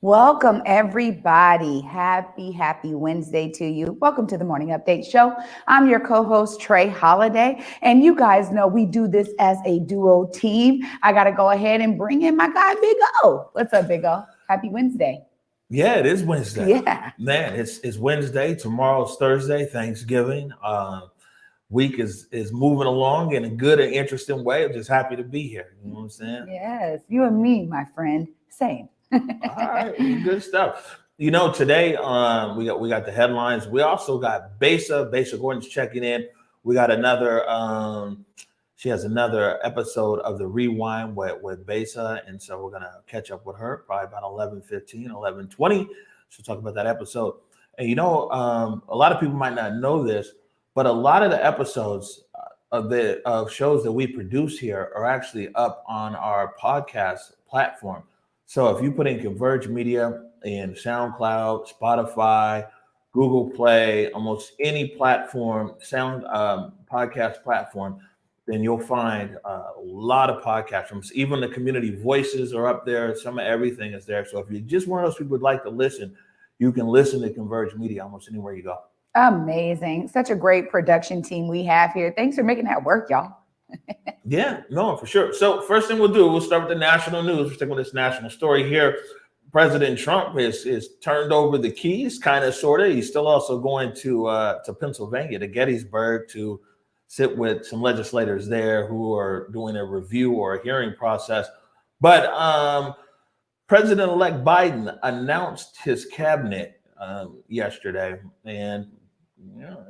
Welcome, everybody. Happy Wednesday to you. Welcome to the Morning Update Show. I'm your co-host, Trey Holiday. And you guys know we do this as a duo team. I got to go ahead and bring in my guy, Big O. What's up, Big O? Happy Wednesday. Yeah, it is Wednesday. Yeah. Man, it's Wednesday. Tomorrow's Thursday, Thanksgiving. Week is moving along in a good and interesting way. I'm just happy to be here. You know what I'm saying? Yes, you and me, my friend. Same. All right, good stuff. You know, today we got the headlines. We also got Besa. Besa Gordon's checking in. We got another. She has another episode of the Rewind with Besa, and so we're gonna catch up with her probably about 11:15, 11:20. She'll talk about that episode. And you know, a lot of people might not know this, but a lot of the episodes of shows that we produce here are actually up on our podcast platform. So if you put in Converge Media in SoundCloud, Spotify, Google Play, almost any platform, podcast platform, then you'll find a lot of podcast rooms. Even the community voices are up there. Some of everything is there. So if you're just one of those people who'd like to listen, you can listen to Converge Media almost anywhere you go. Amazing. Such a great production team we have here. Thanks for making that work, y'all. Yeah, no, for sure. So first thing we'll start with the national news. We're sticking with this national story here. President Trump is turned over the keys, kind of, sort of. He's still also going to Pennsylvania, to Gettysburg, to sit with some legislators there who are doing a review or a hearing process. But President-elect Biden announced his cabinet yesterday, and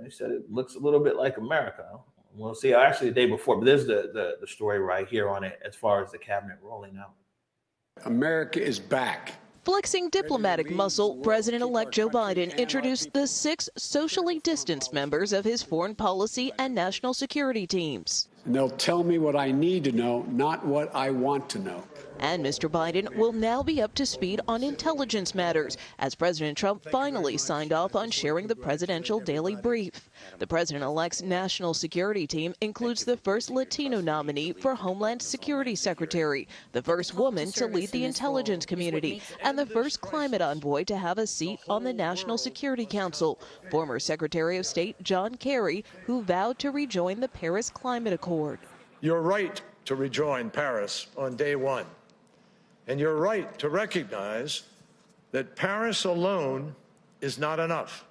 he said it looks a little bit like America. We'll see. Actually, the day before, but there's the story right here on it as far as the cabinet rolling out. America is back. Flexing diplomatic muscle, President-elect Joe Biden introduced the 6 socially distanced members of his foreign policy and national security teams. And they'll tell me what I need to know, not what I want to know. And Mr. Biden will now be up to speed on intelligence matters, as President Trump finally signed off on sharing the presidential daily brief. The president-elect's national security team includes the first Latino nominee for Homeland Security Secretary, the first woman to lead the intelligence community, and the first climate envoy to have a seat on the National Security Council, former Secretary of State John Kerry, who vowed to rejoin the Paris Climate Accord. You're right to rejoin Paris on day one. And you're right to recognize that Paris alone is not enough.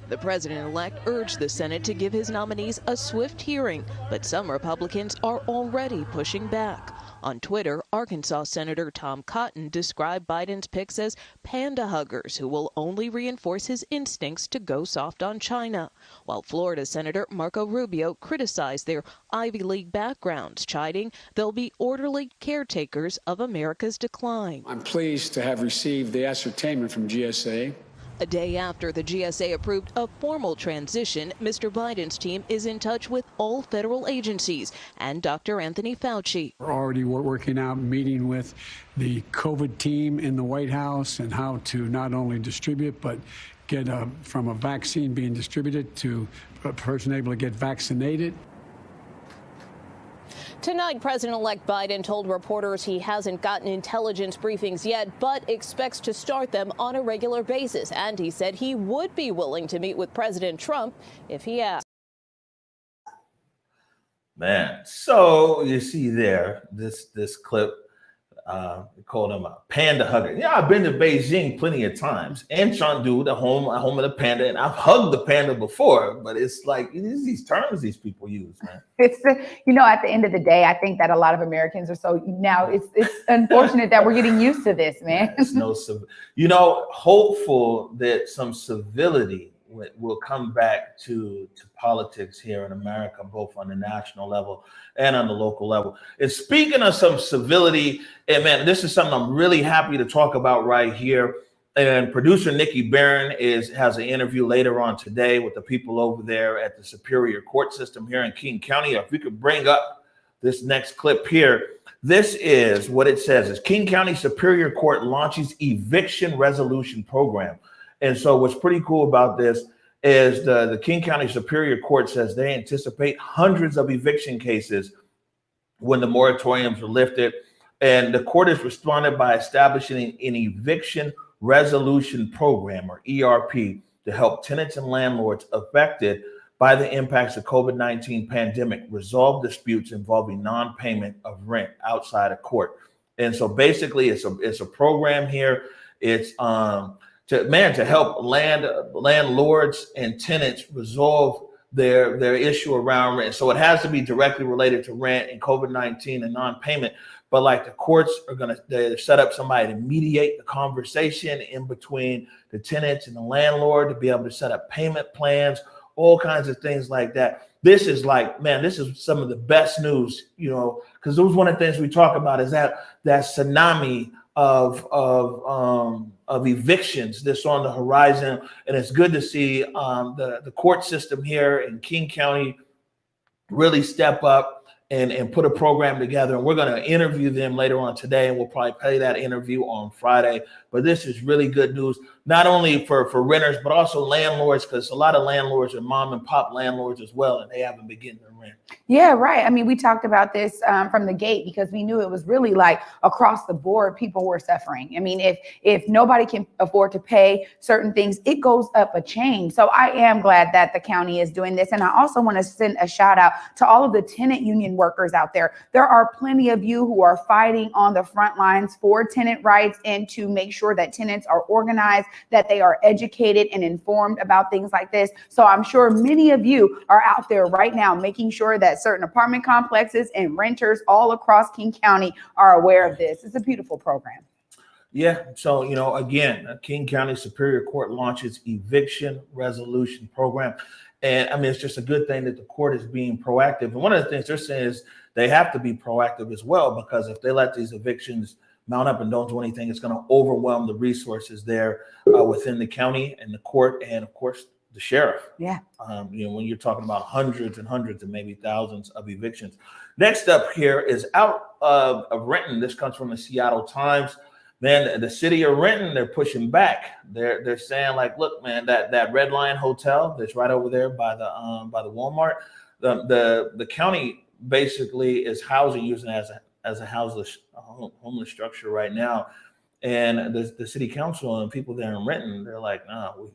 The president-elect urged the Senate to give his nominees a swift hearing, but some Republicans are already pushing back. On Twitter, Arkansas Senator Tom Cotton described Biden's picks as panda huggers who will only reinforce his instincts to go soft on China, while Florida Senator Marco Rubio criticized their Ivy League backgrounds, chiding they'll be orderly caretakers of America's decline. I'm pleased to have received the ascertainment from GSA. A day after the GSA approved a formal transition, Mr. Biden's team is in touch with all federal agencies and Dr. Anthony Fauci. We're already working out, meeting with the COVID team in the White House and how to not only distribute, but get from a vaccine being distributed to a person able to get vaccinated. Tonight, President-elect Biden told reporters he hasn't gotten intelligence briefings yet, but expects to start them on a regular basis. And he said he would be willing to meet with President Trump if he asked. Man, so you see there, this clip, we called him a panda hugger. Yeah, I've been to Beijing plenty of times, and Chengdu, the home of the panda, and I've hugged the panda before. But it's like these terms these people use, man. It's at the end of the day, I think that a lot of Americans are so now. It's unfortunate that we're getting used to this, man. It's hopeful that some civility will come back to politics here in America, both on the national level and on the local level. And speaking of some civility, and man, this is something I'm really happy to talk about right here. And producer Nikki Barron has an interview later on today with the people over there at the Superior Court System here in King County. If we could bring up this next clip here. This is what it says: is King County Superior Court launches eviction resolution program. And so what's pretty cool about this is the King County Superior Court says they anticipate hundreds of eviction cases when the moratoriums are lifted. And the court has responded by establishing an eviction Resolution Program, or ERP, to help tenants and landlords affected by the impacts of COVID-19 pandemic resolve disputes involving non-payment of rent outside of court. And so basically it's a program here. It's to help landlords and tenants resolve their issue around rent. So it has to be directly related to rent and COVID-19 and non-payment. But like the courts are they set up somebody to mediate the conversation in between the tenants and the landlord, to be able to set up payment plans, all kinds of things like that. This is like, man, this is some of the best news, because it was one of the things we talk about, is that tsunami of evictions that's on the horizon. And it's good to see the court system here in King County really step up and put a program together. And we're going to interview them later on today, and we'll probably play that interview on Friday. But this is really good news, not only for renters, but also landlords, because a lot of landlords are mom and pop landlords as well, and they haven't been getting their rent. Yeah, right. I mean, we talked about this from the gate, because we knew it was really like across the board, people were suffering. I mean, if nobody can afford to pay certain things, it goes up a chain. So I am glad that the county is doing this. And I also want to send a shout out to all of the tenant union workers out there. There are plenty of you who are fighting on the front lines for tenant rights and to make sure that tenants are organized, that they are educated and informed about things like this. So I'm sure many of you are out there right now making sure that certain apartment complexes and renters all across King County are aware of this. It's a beautiful program. Yeah. So, again, King County Superior Court launches Eviction Resolution Program. And I mean, it's just a good thing that the court is being proactive. And one of the things they're saying is they have to be proactive as well, because if they let these evictions mount up and don't do anything, it's going to overwhelm the resources there within the county and the court, and of course the sheriff. Yeah. When you're talking about hundreds and hundreds and maybe thousands of evictions. Next up here is out of Renton. This comes from the Seattle Times. Man, the city of Renton, they're pushing back. They're saying, like, look, man, that Red Lion Hotel that's right over there by the Walmart, the county basically is using it as a homeless structure right now. And the city council and people there in Renton, they're like, no,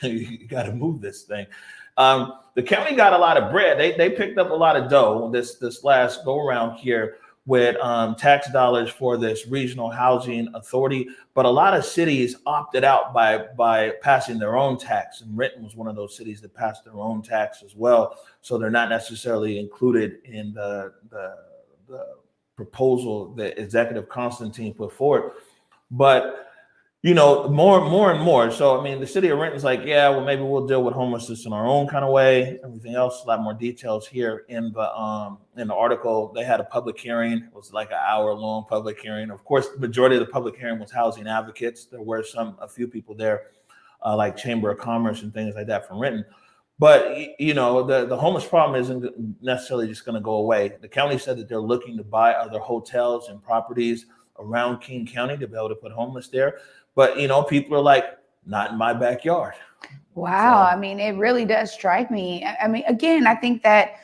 we got to move this thing. The county got a lot of bread. They picked up a lot of dough this last go around here with tax dollars for this regional housing authority. But a lot of cities opted out by passing their own tax. And Renton was one of those cities that passed their own tax as well. So they're not necessarily included in the proposal that Executive Constantine put forward. But, more and more. So, I mean, the city of Renton's like, yeah, well, maybe we'll deal with homelessness in our own kind of way. Everything else, a lot more details here in the article. They had a public hearing. It was like an hour-long public hearing. Of course, the majority of the public hearing was housing advocates. There were a few people there, like Chamber of Commerce and things like that from Renton. But, the homeless problem isn't necessarily just going to go away. The county said that they're looking to buy other hotels and properties around King County to be able to put homeless there. But, people are like, not in my backyard. Wow. So, I mean, it really does strike me. I mean, again, I think that,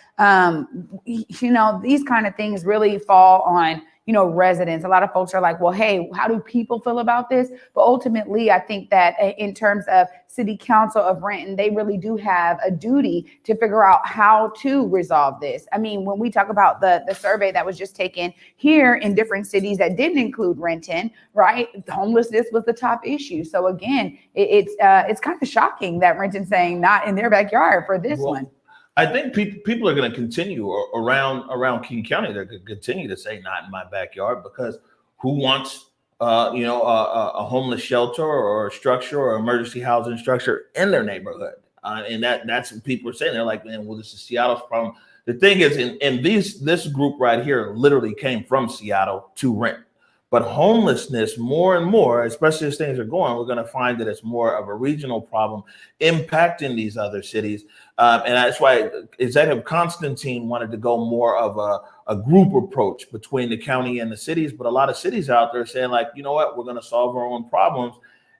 these kind of things really fall on, residents. A lot of folks are like, well, hey, how do people feel about this? But ultimately, I think that in terms of City Council of Renton, they really do have a duty to figure out how to resolve this. I mean, when we talk about the survey that was just taken here in different cities that didn't include Renton, right? Homelessness was the top issue. So again, it's kind of shocking that Renton's saying not in their backyard for this one. I think people are going to continue around King County. They're going to continue to say not in my backyard, because who wants a homeless shelter or a structure or emergency housing structure in their neighborhood? And that's what people are saying. They're like, man, well, this is Seattle's problem. The thing is, this group right here literally came from Seattle to Renton. But homelessness, more and more, especially as things are going, we're going to find that it's more of a regional problem impacting these other cities. And that's why Executive Constantine wanted to go more of a group approach between the county and the cities. But a lot of cities out there are saying, like, you know what, we're going to solve our own problems.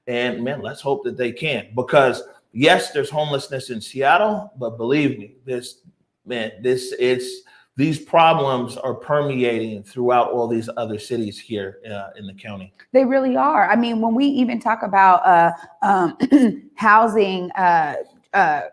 And man, let's hope that they can. Because yes, there's homelessness in Seattle, but believe me, it's these problems are permeating throughout all these other cities here in the county. They really are. I mean, when we even talk about housing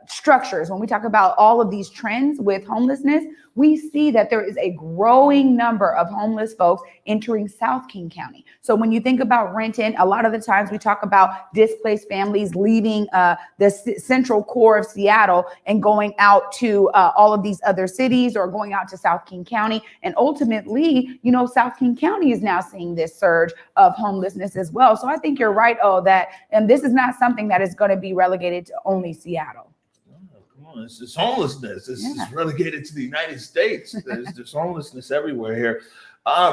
structures, when we talk about all of these trends with homelessness, we see that there is a growing number of homeless folks entering South King County. So when you think about Renton, a lot of the times we talk about displaced families leaving the central core of Seattle and going out to all of these other cities or going out to South King County. And ultimately, you know, South King County is now seeing this surge of homelessness as well. So I think you're right, and this is not something that is going to be relegated to only Seattle. It's homelessness. It's relegated to the United States. There's homelessness everywhere here.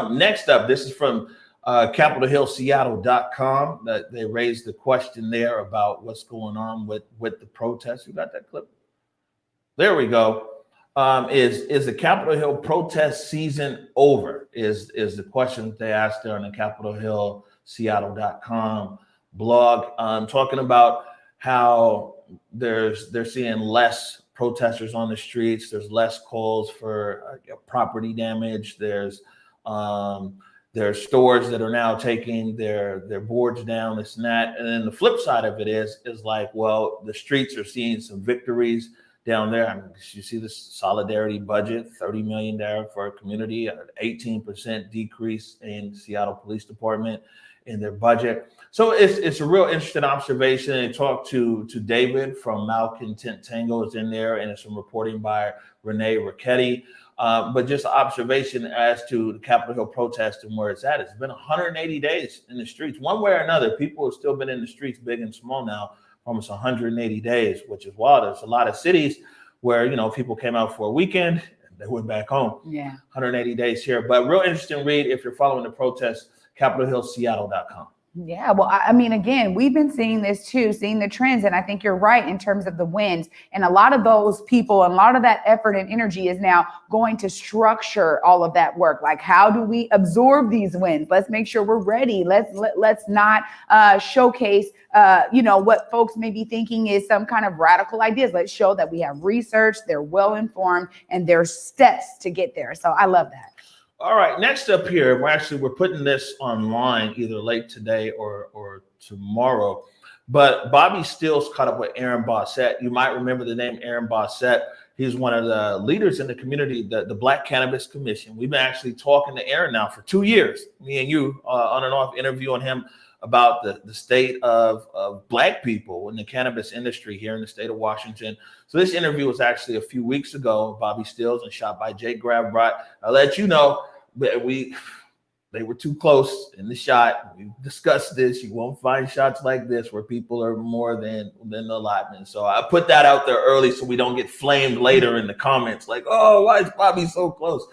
Next up, this is from CapitolHillSeattle.com. That they raised the question there about what's going on with the protests. You got that clip? There we go. Is the Capitol Hill protest season over? Is the question that they asked there on the CapitolHillSeattle.com blog, talking about how they're seeing less protesters on the streets. There's less calls for property damage. There's stores that are now taking their boards down, this and that. And then the flip side of it is like, well, the streets are seeing some victories down there. I mean, you see this solidarity budget, $30 million there for a community, an 18% decrease in Seattle Police Department in their budget. So it's a real interesting observation. And talked to David from Malcontent Tango is in there, and it's some reporting by Renee Ricchetti. But just observation as to the Capitol Hill protest and where it's at. It's been 180 days in the streets. One way or another, people have still been in the streets, big and small now, almost 180 days, which is wild. There's a lot of cities where, you know, people came out for a weekend, they went back home. Yeah. 180 days here. But real interesting read if you're following the protests, CapitolHillSeattle.com. Yeah, well, I mean, again, we've been seeing this too, seeing the trends. And I think you're right in terms of the wins. And a lot of those people, and a lot of that effort and energy is now going to structure all of that work. Like, how do we absorb these wins? Let's make sure we're ready. Let's not showcase, what folks may be thinking is some kind of radical ideas. Let's show that we have research, they're well-informed, and there's steps to get there. So I love that. All right, next up here, we're putting this online either late today or tomorrow. But Bobby Steele's caught up with Aaron Bossett. You might remember the name Aaron Bossett. He's one of the leaders in the community, the Black Cannabis Commission. We've been actually talking to Aaron now for 2 years, me and you, on and off, interviewing him about the state of Black people in the cannabis industry here in the state of Washington. So this interview was actually a few weeks ago. Bobby Steele's and shot by Jake Grabrot. I'll let you know, they were too close in the shot. We discussed this. You won't find shots like this where people are more than the allotment. So I put that out there early so we don't get flamed later in the comments like, oh, why is Bobby so close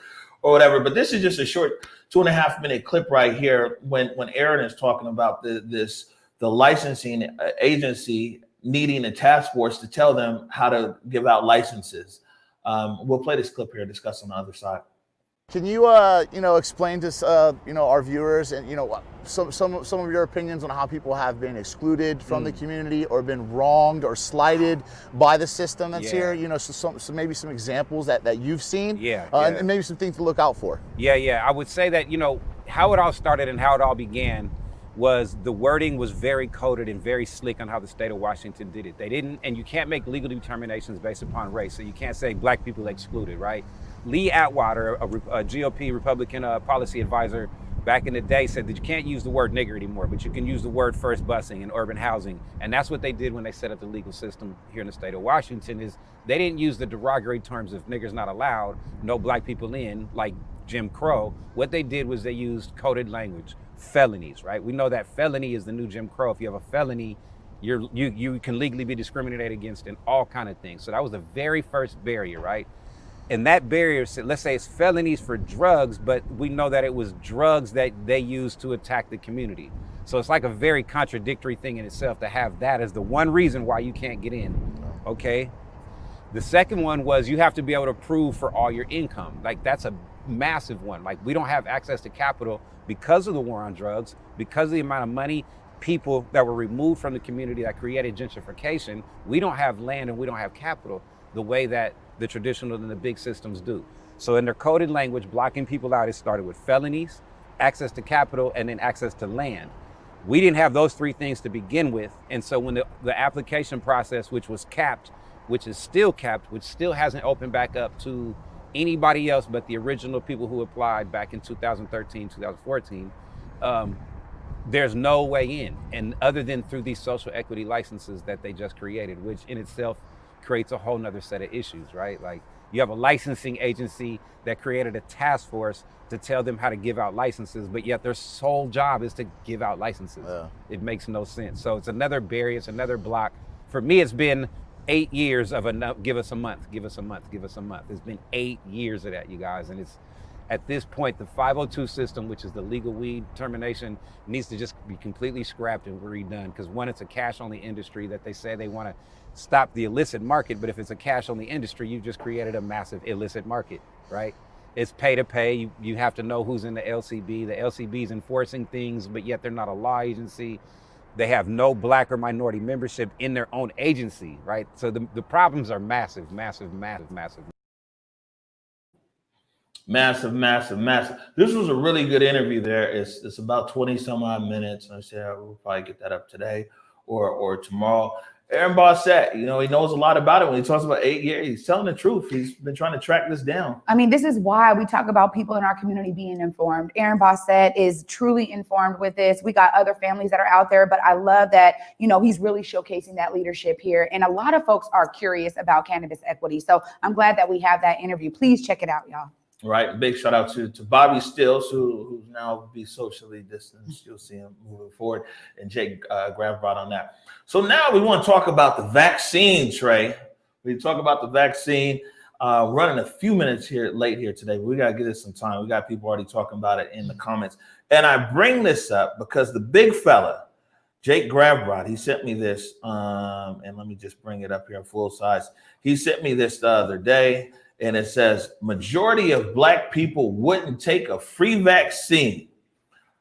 or whatever. But this is just a short 2.5 minute clip right here when Aaron is talking about the licensing agency needing a task force to tell them how to give out licenses. We'll play this clip here, discuss on the other side. Can you, explain to, our viewers and, some of your opinions on how people have been excluded from the community or been wronged or slighted by the system that's here? So maybe some examples that you've seen. And maybe some things to look out for. I would say that, how it all started and how it all began was the wording was very coded and very slick on how the state of Washington did it. They didn't, and you can't make legal determinations based upon race. So you can't say Black people excluded, right? Lee Atwater, a GOP Republican policy advisor back in the day, said that you can't use the word nigger anymore, but you can use the word first busing and urban housing. And that's what they did when they set up the legal system here in the state of Washington. Is they didn't use the derogatory terms of niggers not allowed, no Black people in, like Jim Crow. What they did was they used coded language, felonies, right? We know that felony is the new Jim Crow. If you have a felony, you can legally be discriminated against in all kind of things. So that was the very first barrier, right? And that barrier, let's say it's felonies for drugs, but we know that it was drugs that they used to attack the community. So it's like a very contradictory thing in itself to have that as the one reason why you can't get in, okay? The second one was you have to be able to prove for all your income. Like that's a massive one. Like we don't have access to capital because of the war on drugs, because of the amount of money, people that were removed from the community that created gentrification. We don't have land and we don't have capital the way that the traditional and the big systems do. So in their coded language, blocking people out, it started with felonies, access to capital, and then access to land. We didn't have those three things to begin with. And so when the application process, which was capped, which is still capped, which still hasn't opened back up to anybody else but the original people who applied back in 2013, 2014, there's no way in. And other than through these social equity licenses that they just created, which in itself creates a whole nother set of issues, right? Like you have a licensing agency that created a task force to tell them how to give out licenses, but yet their sole job is to give out licenses. Yeah. It makes no sense. So it's another barrier, it's another block. For me, it's been 8 years of enough, give us a month, give us a month, give us a month. It's been 8 years of that, you guys. And it's, at this point, the 502 system, which is the legal weed termination, needs to just be completely scrapped and redone. Because one, it's a cash-only industry that they say they want to stop the illicit market. But if it's a cash-only industry, you've just created a massive illicit market, right? It's pay to pay. You have to know who's in the LCB. The LCB is enforcing things, but yet they're not a law agency. They have no Black or minority membership in their own agency, right? So the problems are massive, massive, massive, massive. Massive, massive, massive. This was a really good interview there. It's about 20 some odd minutes. I said we'll probably get that up today or tomorrow. Aaron Bossett, you know, he knows a lot about it. When he talks about 8 years, he's telling the truth. He's been trying to track this down. I mean, this is why we talk about people in our community being informed. Aaron Bossett is truly informed with this. We got other families that are out there, but I love that, you know, he's really showcasing that leadership here. And a lot of folks are curious about cannabis equity. So I'm glad that we have that interview. Please check it out, y'all. Right. Big shout out to Bobby Stills, who's now be socially distanced. You'll see him moving forward. And Jake Gravbrod on that. So now we want to talk about the vaccine, Trey. We talk about the vaccine. Running a few minutes late here today, but we got to give this some time. We got people already talking about it in the comments. And I bring this up because the big fella, Jake Gravbrod, he sent me this. And let me just bring it up here in full size. He sent me this the other day. And it says, majority of Black people wouldn't take a free vaccine.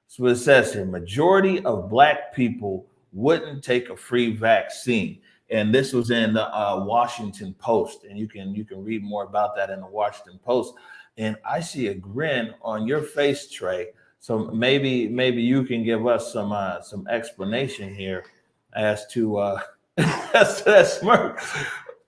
That's what it says here. Majority of Black people wouldn't take a free vaccine. And this was in the Washington Post. And you can read more about that in the Washington Post. And I see a grin on your face, Trey. So maybe you can give us some explanation here as to that smirk.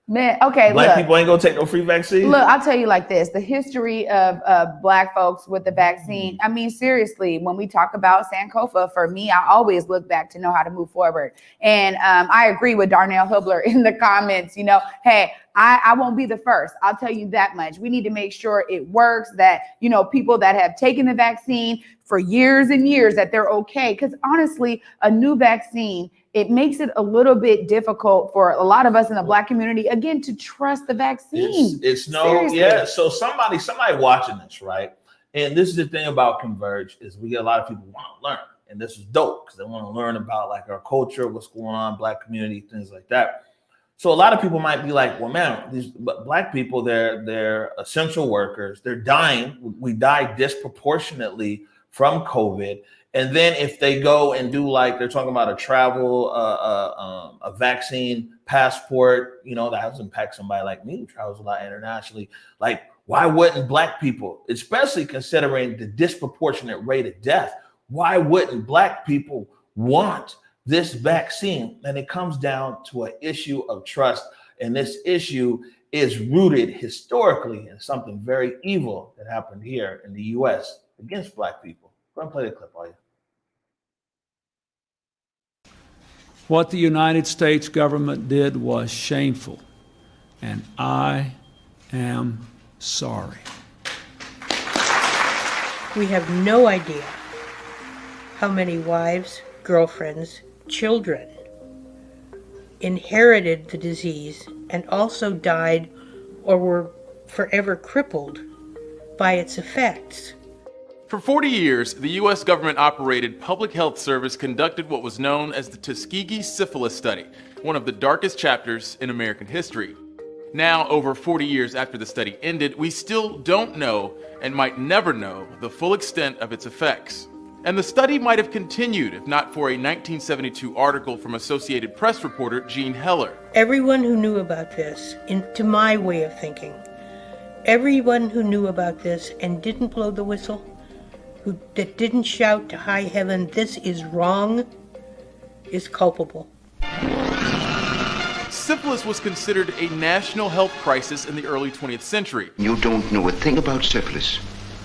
Man, okay. Black people ain't gonna take no free vaccine. Look, I'll tell you like this: the history of Black folks with the vaccine. I mean, seriously, when we talk about Sankofa, for me, I always look back to know how to move forward. And I agree with Darnell Hubler in the comments. You know, hey, I won't be the first. I'll tell you that much. We need to make sure it works. That, you know, people that have taken the vaccine for years and years, that they're okay. Because honestly, a new vaccine, it makes it a little bit difficult for a lot of us in the Black community, again, to trust the vaccine. It's no, seriously. Yeah. So somebody watching this, right? And this is the thing about Converge is we get a lot of people want to learn, and this is dope because they want to learn about like our culture, what's going on, Black community, things like that. So a lot of people might be like, well, man, these Black people, they're essential workers. They're dying. We die disproportionately from COVID. And then if they go and do like they're talking about a travel, a vaccine passport, you know, that has impact somebody like me who travels a lot internationally. Like, why wouldn't Black people, especially considering the disproportionate rate of death, why wouldn't Black people want this vaccine? And it comes down to an issue of trust. And this issue is rooted historically in something very evil that happened here in the U.S. against Black people. Go ahead and play the clip, all you. What the United States government did was shameful, and I am sorry. We have no idea how many wives, girlfriends, children inherited the disease and also died or were forever crippled by its effects. For 40 years, the U.S. government-operated public health service conducted what was known as the Tuskegee Syphilis Study, one of the darkest chapters in American history. Now, over 40 years after the study ended, we still don't know and might never know the full extent of its effects. And the study might have continued if not for a 1972 article from Associated Press reporter Jean Heller. Everyone who knew about this, to my way of thinking, Everyone who knew about this and didn't blow the whistle, that didn't shout to high heaven, "This is wrong," is culpable. Syphilis was considered a national health crisis in the early 20th century. You don't know a thing about syphilis,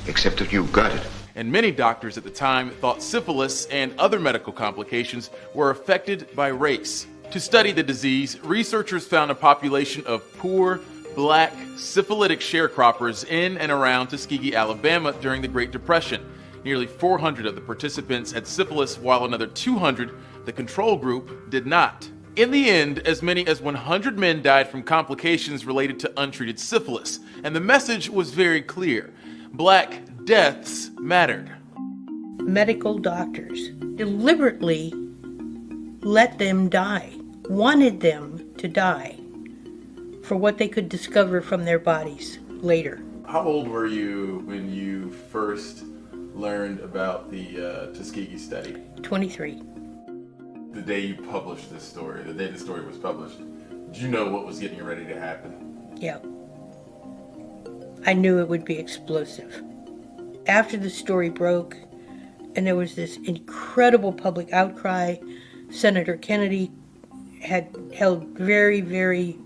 except that you've got it. And many doctors at the time thought syphilis and other medical complications were affected by race. To study the disease, researchers found a population of poor, black, syphilitic sharecroppers in and around Tuskegee, Alabama during the Great Depression. Nearly 400 of the participants had syphilis, while another 200, the control group, did not. In the end, as many as 100 men died from complications related to untreated syphilis, and the message was very clear. Black deaths mattered. Medical doctors deliberately let them die, wanted them to die for what they could discover from their bodies later. How old were you when you first learned about the Tuskegee study? 23. The day you published this story, the day the story was published, did you know what was getting ready to happen? Yeah. I knew it would be explosive. After the story broke, and there was this incredible public outcry, Senator Kennedy had held very, very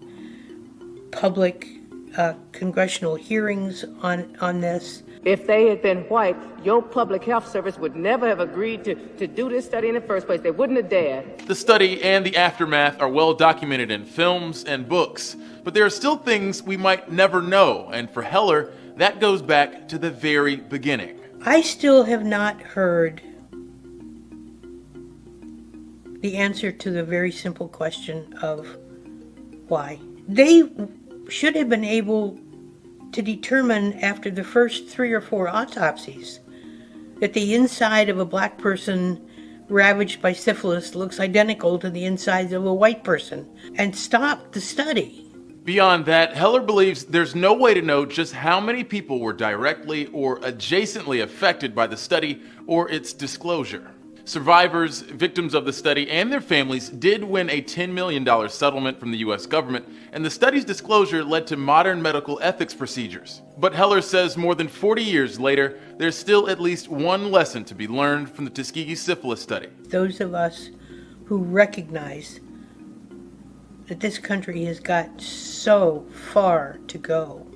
public congressional hearings on this. If they had been white, your public health service would never have agreed to do this study in the first place. They wouldn't have dared. The study and the aftermath are well documented in films and books, but there are still things we might never know, and for Heller, that goes back to the very beginning. I still have not heard the answer to the very simple question of why. They should have been able to determine after the first 3 or 4 autopsies that the inside of a black person ravaged by syphilis looks identical to the insides of a white person, and stop the study. Beyond that, Heller believes there's no way to know just how many people were directly or adjacently affected by the study or its disclosure. Survivors, victims of the study, and their families did win a $10 million settlement from the U.S. government, and the study's disclosure led to modern medical ethics procedures. But Heller says more than 40 years later, there's still at least one lesson to be learned from the Tuskegee syphilis study. Those of us who recognize that this country has got so far to go,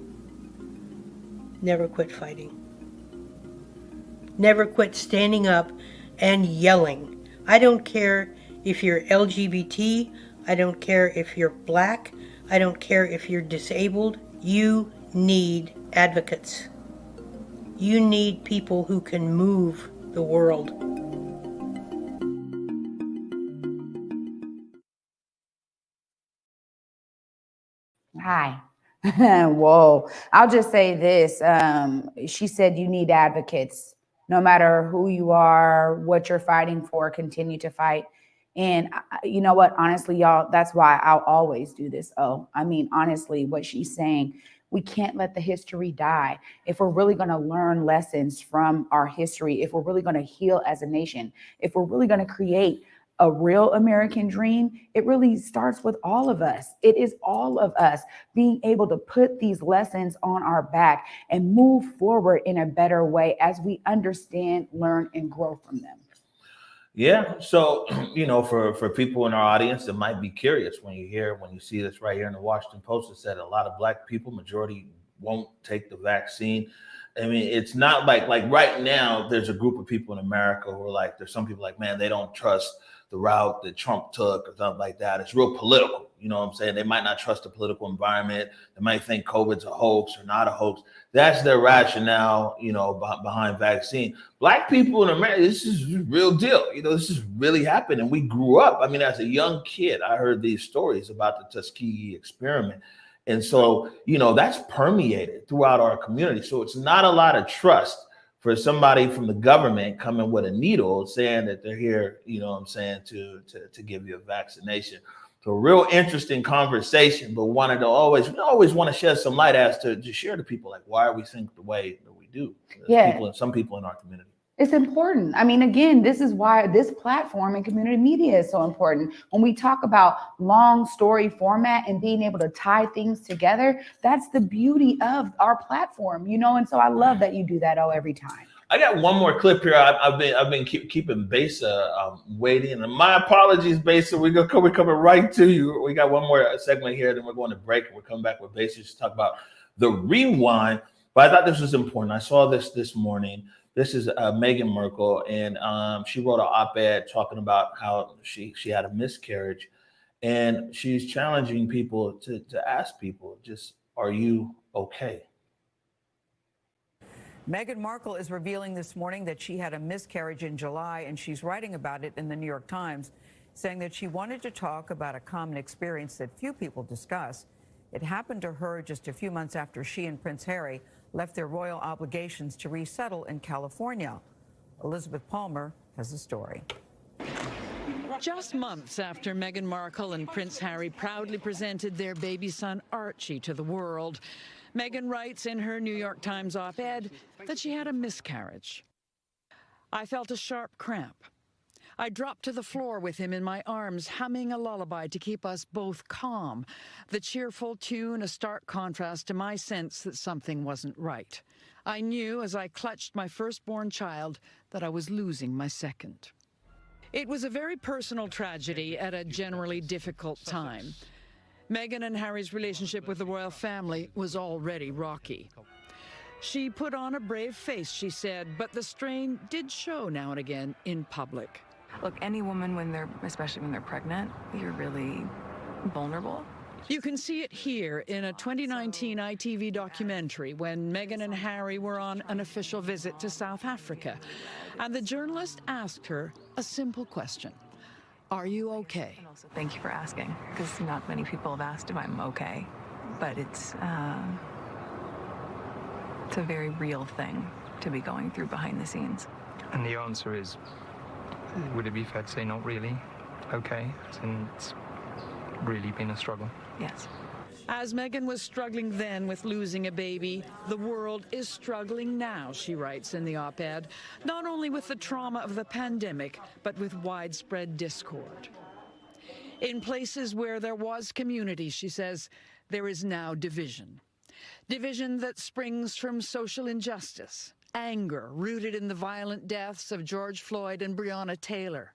never quit fighting. Never quit standing up and yelling. I don't care if you're LGBT, I don't care if you're black, I don't care if you're disabled. You need advocates. You need people who can move the world. Hi. Whoa. I'll just say this. She said you need advocates. No matter who you are, what you're fighting for, continue to fight. And you know what? Honestly, y'all, that's why I'll always do this. Honestly, what she's saying, we can't let the history die. If we're really going to learn lessons from our history, if we're really going to heal as a nation, if we're really going to create a real American dream, it really starts with all of us. It is all of us being able to put these lessons on our back and move forward in a better way as we understand, learn, and grow from them. Yeah. So, for people in our audience that might be curious when you see this right here in the Washington Post, it said a lot of black people, majority, won't take the vaccine. I mean, it's not like right now, there's a group of people in America who are like, there's some people like, man, they don't trust the route that Trump took or something like that. It's real political. You know what I'm saying? They might not trust the political environment. They might think COVID's a hoax or not a hoax. That's their rationale, behind vaccine. Black people in America, this is real deal. This is really happening. We grew up. As a young kid, I heard these stories about the Tuskegee experiment. And so, that's permeated throughout our community. So it's not a lot of trust for somebody from the government coming with a needle saying that they're here, to give you a vaccination. So a real interesting conversation, but we always want to shed some light as to share to people, like, why we think the way that we do. Yeah. Some people in our community. It's important. I mean, again, this is why this platform and community media is so important. When we talk about long story format and being able to tie things together, that's the beauty of our platform, you know? And so I love that you do that every time. I got one more clip here. I've been keeping Besa waiting. And my apologies, Besa. We're coming right to you. We got one more segment here, then we're going to break. And we're coming back with Besa to talk about the rewind. But I thought this was important. I saw this morning. This is Meghan Markle, and she wrote an op-ed talking about how she had a miscarriage, and she's challenging people to ask people, just, are you okay? Meghan Markle is revealing this morning that she had a miscarriage in July, and she's writing about it in the New York Times, saying that she wanted to talk about a common experience that few people discuss. It happened to her just a few months after she and Prince Harry left their royal obligations to resettle in California. Elizabeth Palmer has the story. Just months after Meghan Markle and Prince Harry proudly presented their baby son Archie to the world, Meghan writes in her New York Times op-ed that she had a miscarriage. I felt a sharp cramp. I dropped to the floor with him in my arms, humming a lullaby to keep us both calm. The cheerful tune a stark contrast to my sense that something wasn't right. I knew as I clutched my firstborn child that I was losing my second. It was a very personal tragedy at a generally difficult time. Meghan and Harry's relationship with the royal family was already rocky. She put on a brave face, she said, but the strain did show now and again in public. Look, any woman, especially when they're pregnant, you're really vulnerable. You can see it here in a 2019 ITV documentary when Meghan and Harry were on an official visit to South Africa. And the journalist asked her a simple question. Are you okay? And also, thank you for asking, because not many people have asked if I'm okay. But it's a very real thing to be going through behind the scenes. And the answer is, would it be fair to say not really okay? And it's really been a struggle. Yes. As Meghan was struggling then with losing a baby, the world is struggling now, she writes in the op-ed, not only with the trauma of the pandemic, but with widespread discord. In places where there was community, she says, there is now division. Division that springs from social injustice, anger rooted in the violent deaths of George Floyd and Breonna Taylor,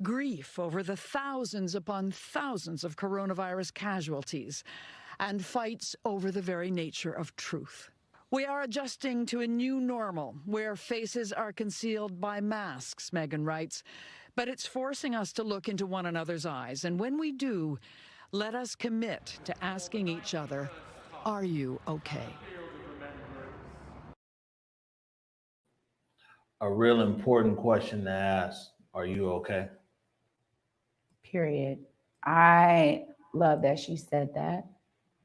grief over the thousands upon thousands of coronavirus casualties, and fights over the very nature of truth. We are adjusting to a new normal where faces are concealed by masks, Meghan writes, but it's forcing us to look into one another's eyes. And when we do, let us commit to asking each other, are you okay? A real important question to ask. Are you okay? Period. I love that she said that.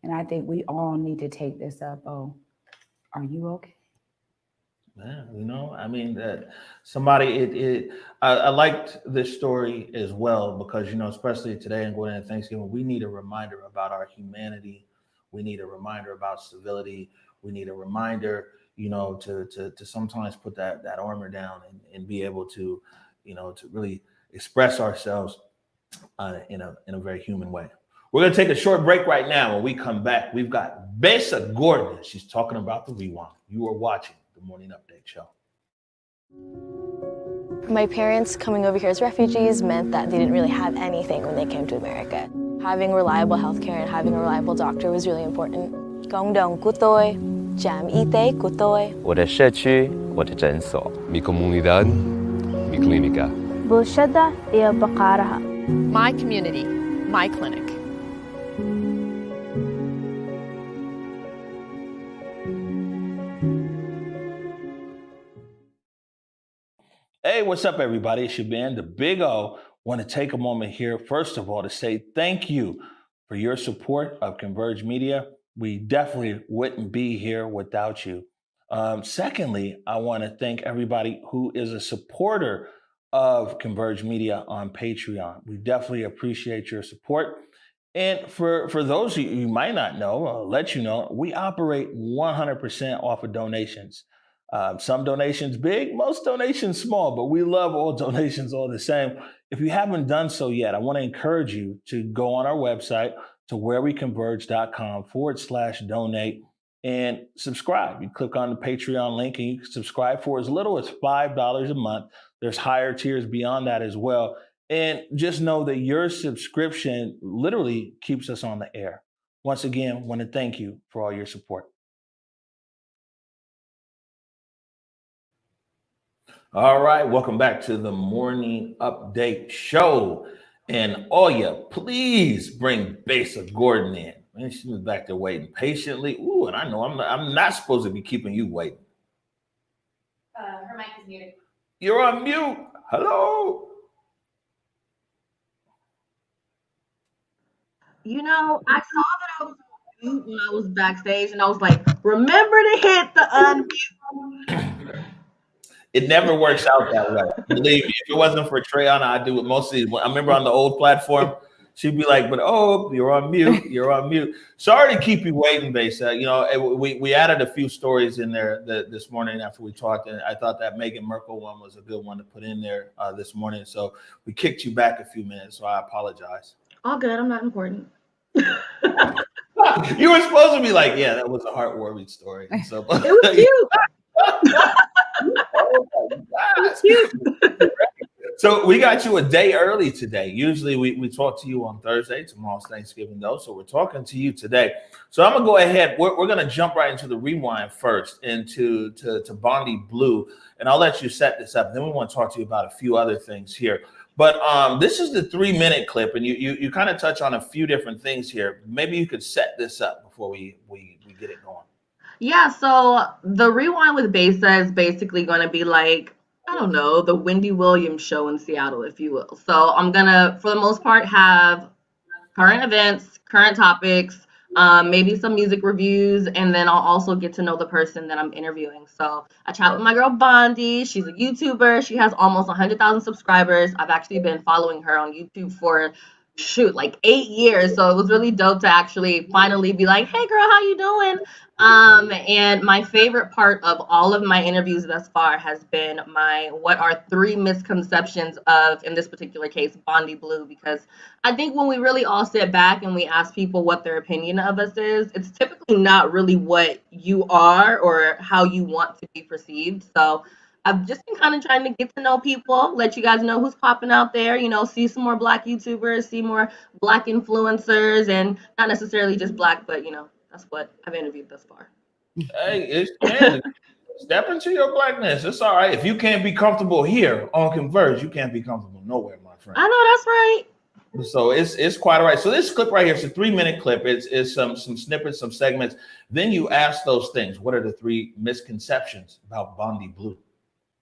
And I think we all need to take this up. Oh, are you okay? Yeah, you know, I mean, that somebody, I liked this story as well because, you know, especially today and going into Thanksgiving, we need a reminder about our humanity. We need a reminder about civility. We need a reminder, you know, to sometimes put that armor down and be able to, you know, to really express ourselves in a very human way. We're going to take a short break right now. When we come back, we've got Besa Gordon. She's talking about the rewind. You are watching the Morning Update Show. My parents coming over here as refugees meant that they didn't really have anything when they came to America. Having reliable healthcare and having a reliable doctor was really important. 共同của tôi, trạm y tế của tôi. 我的社区，我的诊所。Mi comunidad, mi clínica. بلشدة هي بقارها. My community, my clinic. Hey, what's up, everybody? It's your man, the Big O. Want to take a moment here, first of all, to say thank you for your support of Converge Media. We definitely wouldn't be here without you. Secondly, I want to thank everybody who is a supporter of Converge Media on Patreon. We definitely appreciate your support. And for those of you might not know, I'll let you know, we operate 100% off of donations. Some donations big, most donations small, but we love all donations all the same. If you haven't done so yet, I want to encourage you to go on our website to whereweconverge.com/donate and subscribe. You click on the Patreon link and you can subscribe for as little as $5 a month. There's higher tiers beyond that as well. And just know that your subscription literally keeps us on the air. Once again, I want to thank you for all your support. All right, welcome back to the Morning Update Show. And Oya, please bring Besa Gordon in. Man, she was back there waiting patiently. Ooh, and I know I'm not supposed to be keeping you waiting. Her mic is muted. You're on mute. Hello. You know, I saw that I was on mute when I was backstage, and I was like, remember to hit the unmute. It never works out that way. Believe me, if it wasn't for Treyana, I'd do it most of these. I remember on the old platform, she'd be like, but oh, you're on mute. You're on mute. Sorry to keep you waiting, Besa. You know, we added a few stories in there this morning after we talked, and I thought that Meghan Markle one was a good one to put in there this morning. So we kicked you back a few minutes, so I apologize. All good. I'm not important. You were supposed to be like, yeah, that was a heartwarming story. So it was cute. Oh my God. So we got you a day early today. Usually we talk to you on Thursday. Tomorrow's Thanksgiving though, so we're talking to you today. So I'm gonna go ahead. We're gonna jump right into the rewind first, into Bondi Blue, and I'll let you set this up. Then we want to talk to you about a few other things here. But this is the 3-minute clip, and you kind of touch on a few different things here. Maybe you could set this up before we get it going. Yeah, so the rewind with Besa is basically going to be like, I don't know, the Wendy Williams show in Seattle, if you will. So I'm going to, for the most part, have current events, current topics, maybe some music reviews, and then I'll also get to know the person that I'm interviewing. So I chat with my girl Bondi. She's a YouTuber. She has almost 100,000 subscribers. I've actually been following her on YouTube for like 8 years. So it was really dope to actually finally be like, hey girl, how you doing? And my favorite part of all of my interviews thus far has been what are 3 misconceptions of, in this particular case, Bondi Blue, because I think when we really all sit back and we ask people what their opinion of us is, it's typically not really what you are or how you want to be perceived. So I've just been kind of trying to get to know people, let you guys know who's popping out there, you know, see some more Black YouTubers, see more Black influencers, and not necessarily just Black, but, you know, that's what I've interviewed thus far. Hey, step into your Blackness. It's all right. If you can't be comfortable here on Converge, you can't be comfortable nowhere, my friend. I know, that's right. So it's quite all right. So this clip right here, it's a 3-minute clip. It's some snippets, some segments. Then you ask those things. What are the 3 misconceptions about Bondi Blue?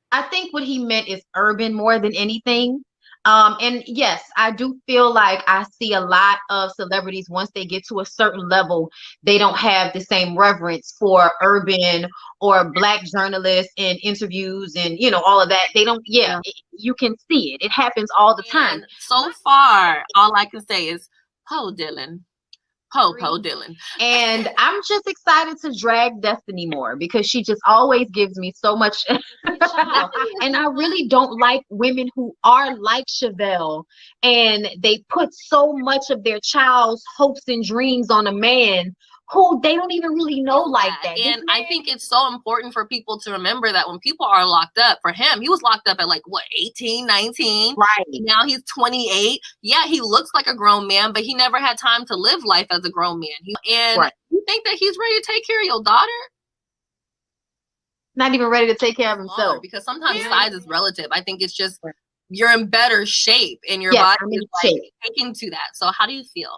I think what he meant is urban more than anything. And yes, I do feel like I see a lot of celebrities, once they get to a certain level, they don't have the same reverence for urban or Black journalists and interviews and, you know, all of that. They don't, you can see it. It happens all the time. So far, all I can say is, Poe Dylan. Poe Dylan. And I'm just excited to drag Destiny more because she just always gives me so much. And I really don't like women who are like Chevelle and they put so much of their child's hopes and dreams on a man who they don't even really know like that. And I think it's so important for people to remember that when people are locked up, for him, he was locked up at like, what, 18, 19? Right. Now he's 28. Yeah, he looks like a grown man, but he never had time to live life as a grown man. You think that he's ready to take care of your daughter? Not even ready to take care of himself. Because sometimes size is relative. I think it's just you're in better shape and your body is like taking to that. So how do you feel?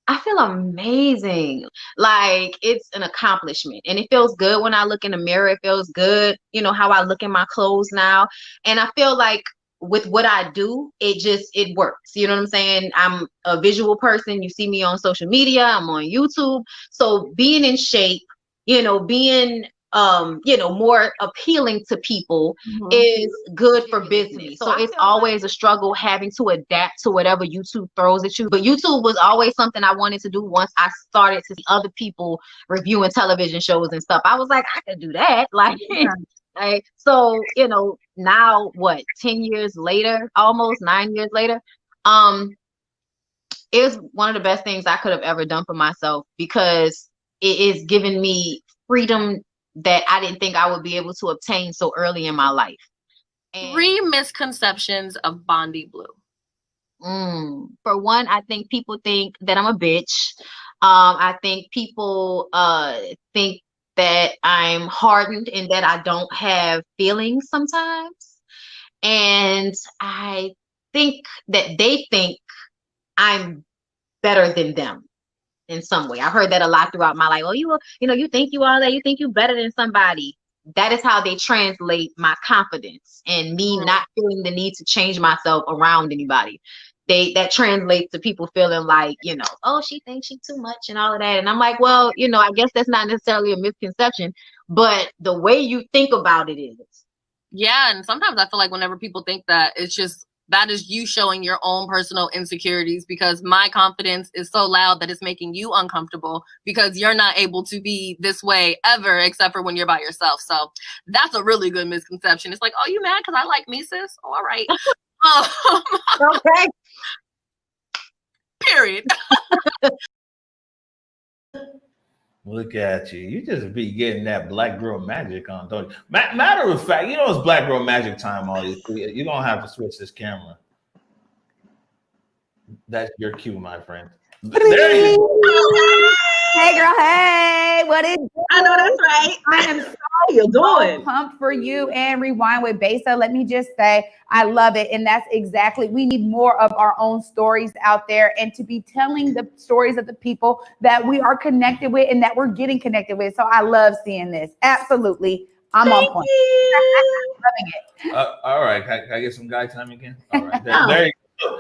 I feel amazing. Like it's an accomplishment and it feels good when I look in the mirror. It feels good, you know, how I look in my clothes now. And I feel like with what I do, it works. You know what I'm saying? I'm a visual person. You see me on social media. I'm on YouTube. So being in shape, you know, being more appealing to people is good for business. So it's always a struggle having to adapt to whatever YouTube throws at you. But YouTube was always something I wanted to do once I started to see other people reviewing television shows and stuff. I was like, I could do that. Like, so, now what, 10 years later, almost 9 years later, it was one of the best things I could have ever done for myself, because it is giving me freedom that I didn't think I would be able to obtain so early in my life. And 3 misconceptions of Bondi Blue. For one, I think people think that I'm a bitch. I think people think that I'm hardened and that I don't have feelings sometimes. And I think that they think I'm better than them in some way. I heard that a lot throughout my life. Oh, you think you all that, you think you better than somebody. That is how they translate my confidence and me not feeling the need to change myself around anybody. That translates to people feeling like, oh, she thinks she's too much and all of that. And I'm like, well, I guess that's not necessarily a misconception, but the way you think about it is. Yeah, and sometimes I feel like whenever people think that, it's just, that is you showing your own personal insecurities, because my confidence is so loud that it's making you uncomfortable because you're not able to be this way ever, except for when you're by yourself. So that's a really good misconception. It's like, oh, you mad because I like me, sis? Oh, all right. Okay. Period. Look at you. You just be getting that black girl magic on, don't you? Matter of fact, it's black girl magic time all these. You're going to have to switch this camera. That's your cue, my friend. There you go. Hey, girl. Hey, what is it? I know that's right. I am so pumped for you and Rewind with Besa. Let me just say, I love it. And that's exactly, we need more of our own stories out there, and to be telling the stories of the people that we are connected with and that we're getting connected with. So I love seeing this. Absolutely. I'm on point. Loving it. All right. Can I get some guy time again? All right. There you go.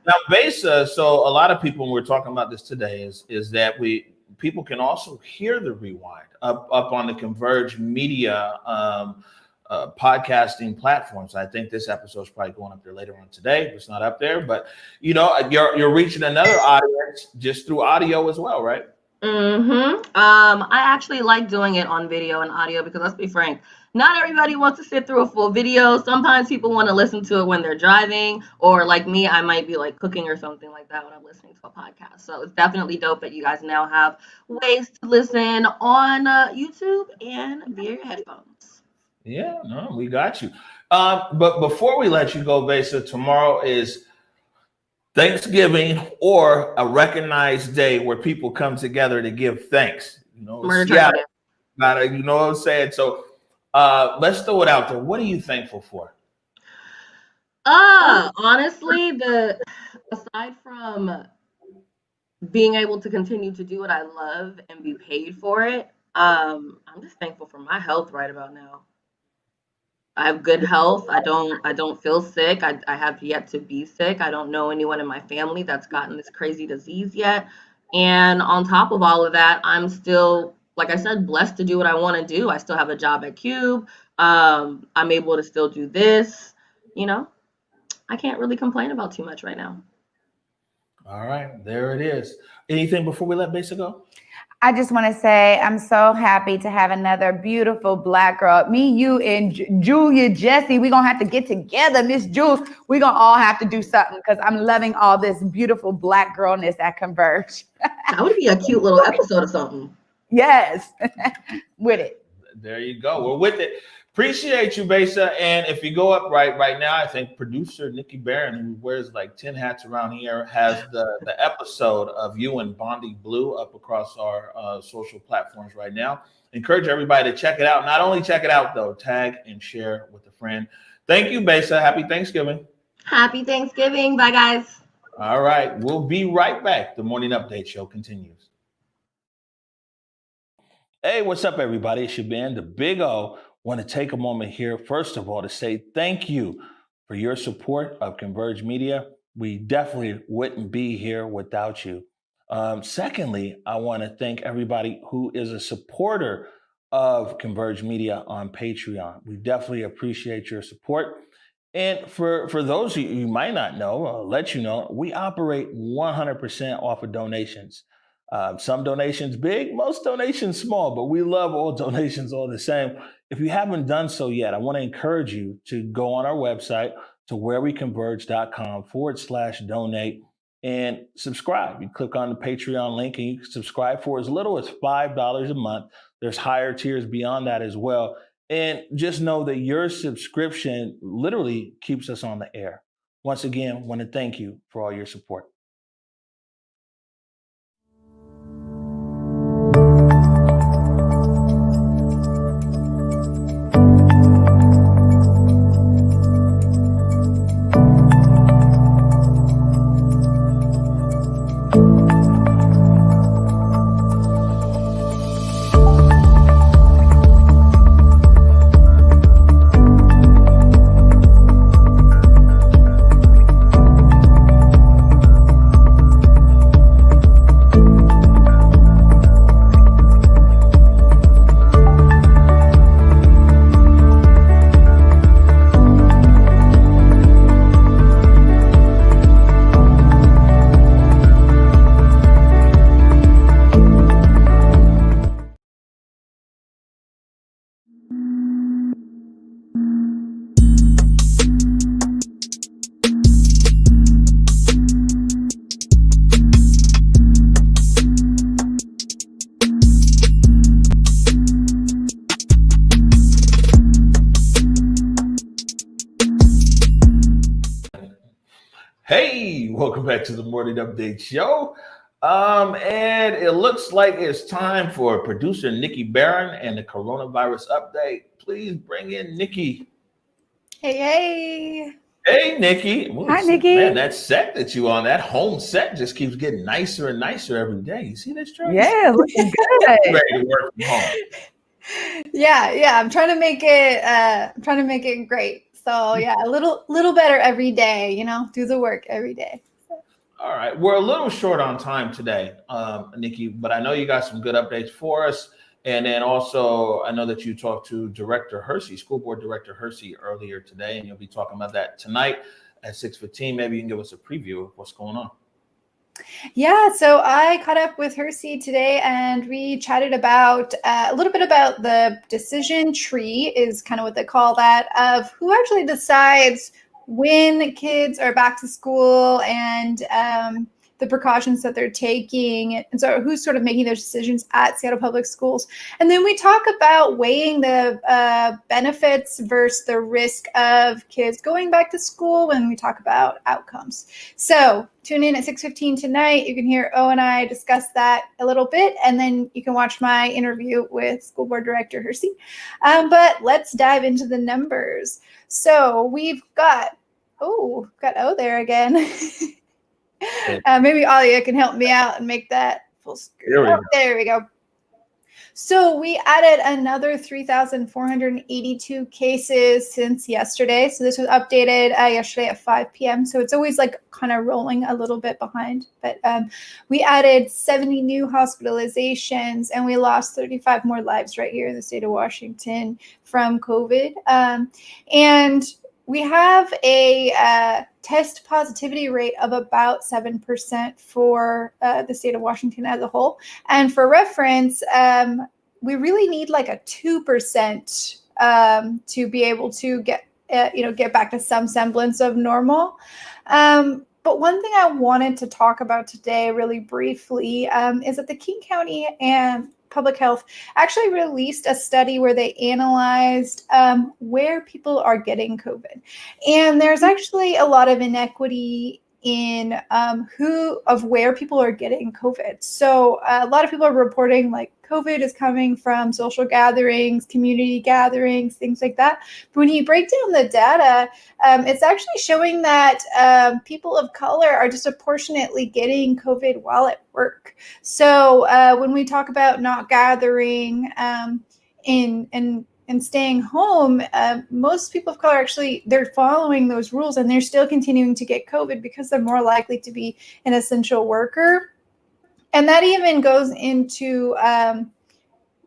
Now, Besa, so a lot of people, when we're talking about this today, is that people can also hear the Rewind up on the Converge Media podcasting platforms. I think this episode is probably going up there later on today. It's not up there, but you're reaching another audience just through audio as well, right? I actually like doing it on video and audio because, let's be frank, not everybody wants to sit through a full video. Sometimes people want to listen to it when they're driving, or like me, I might be like cooking or something like that when I'm listening to a podcast. So it's definitely dope that you guys now have ways to listen on YouTube and via your headphones. Yeah, no, we got you. But before we let you go, Besa, tomorrow is Thanksgiving, or a recognized day where people come together to give thanks. Yeah, you know what I'm saying? So let's throw it out there. What are you thankful for? Honestly, aside from being able to continue to do what I love and be paid for it, I'm just thankful for my health right about now. I have good health. I don't feel sick. I have yet to be sick. I don't know anyone in my family that's gotten this crazy disease yet. And on top of all of that, I'm still, like I said, blessed to do what I want to do. I still have a job at Cube. I'm able to still do this. I can't really complain about too much right now. All right, there it is. Anything before we let Besa go? I just want to say I'm so happy to have another beautiful Black girl. Me, you, and Julia, Jessie. We're going to have to get together, Miss Jules. We're going to all have to do something because I'm loving all this beautiful Black girlness at Converge. That would be a cute little episode or something. Yes, with it. There you go. We're with it. Appreciate you, Besa. And if you go up right now, I think producer Nikki Barron, who wears like 10 hats around here, has the episode of you and Bondi Blue up across our social platforms right now. Encourage everybody to check it out. Not only check it out, though, tag and share with a friend. Thank you, Besa. Happy Thanksgiving. Happy Thanksgiving. Bye, guys. All right. We'll be right back. The Morning Update Show continues. Hey, what's up, everybody? It's your man, the Big O. Want to take a moment here, first of all, to say thank you for your support of Converge Media. We definitely wouldn't be here without you. Secondly, I want to thank everybody who is a supporter of Converge Media on Patreon. We definitely appreciate your support. And for those of you might not know, I'll let you know, we operate 100% off of donations. Some donations big, most donations small, but we love all donations all the same. If you haven't done so yet, I want to encourage you to go on our website to whereweconverge.com/donate and subscribe. You click on the Patreon link and you can subscribe for as little as $5 a month. There's higher tiers beyond that as well. And just know that your subscription literally keeps us on the air. Once again, I want to thank you for all your support. Hey, welcome back to the Morning Update Show. And it looks like it's time for producer Nikki Barron and the coronavirus update. Please bring in Nikki. Hey. Hey, Nikki. Ooh, Hi, Nikki. Man, that set that you on, that home set just keeps getting nicer and nicer every day. You see this, Trace? Yeah, looking good. Ready to work from home. Yeah. I'm trying to make it great. So yeah, a little better every day, do the work every day. All right. We're a little short on time today, Nikki, but I know you got some good updates for us. And then also, I know that you talked to Director Hersey, School Board Director Hersey, earlier today, and you'll be talking about that tonight at 6:15. Maybe you can give us a preview of what's going on. Yeah, so I caught up with Hersey today and we chatted about a little bit about the decision tree is kind of what they call that, of who actually decides when kids are back to school and the precautions that they're taking. And so who's sort of making those decisions at Seattle Public Schools. And then we talk about weighing the benefits versus the risk of kids going back to school when we talk about outcomes. So tune in at 6:15 tonight. You can hear O and I discuss that a little bit, and then you can watch my interview with School Board Director Hersey. But let's dive into the numbers. So we've got O there again. Maybe Alia can help me out and make that full screen. There we go. So we added another 3,482 cases since yesterday. So this was updated yesterday at 5 p.m. So it's always like kind of rolling a little bit behind. But we added 70 new hospitalizations and we lost 35 more lives right here in the state of Washington from COVID. And we have a test positivity rate of about 7% for the state of Washington as a whole. And for reference, we really need like a 2% to be able to get back to some semblance of normal. But one thing I wanted to talk about today really briefly is that the King County and Public Health actually released a study where they analyzed where people are getting COVID. And there's actually a lot of inequity in where people are getting COVID. So a lot of people are reporting like COVID is coming from social gatherings, community gatherings, things like that. But when you break down the data, it's actually showing that people of color are disproportionately getting COVID while at work. So when we talk about not gathering and staying home, most people of color actually, they're following those rules and they're still continuing to get COVID because they're more likely to be an essential worker. And that even goes into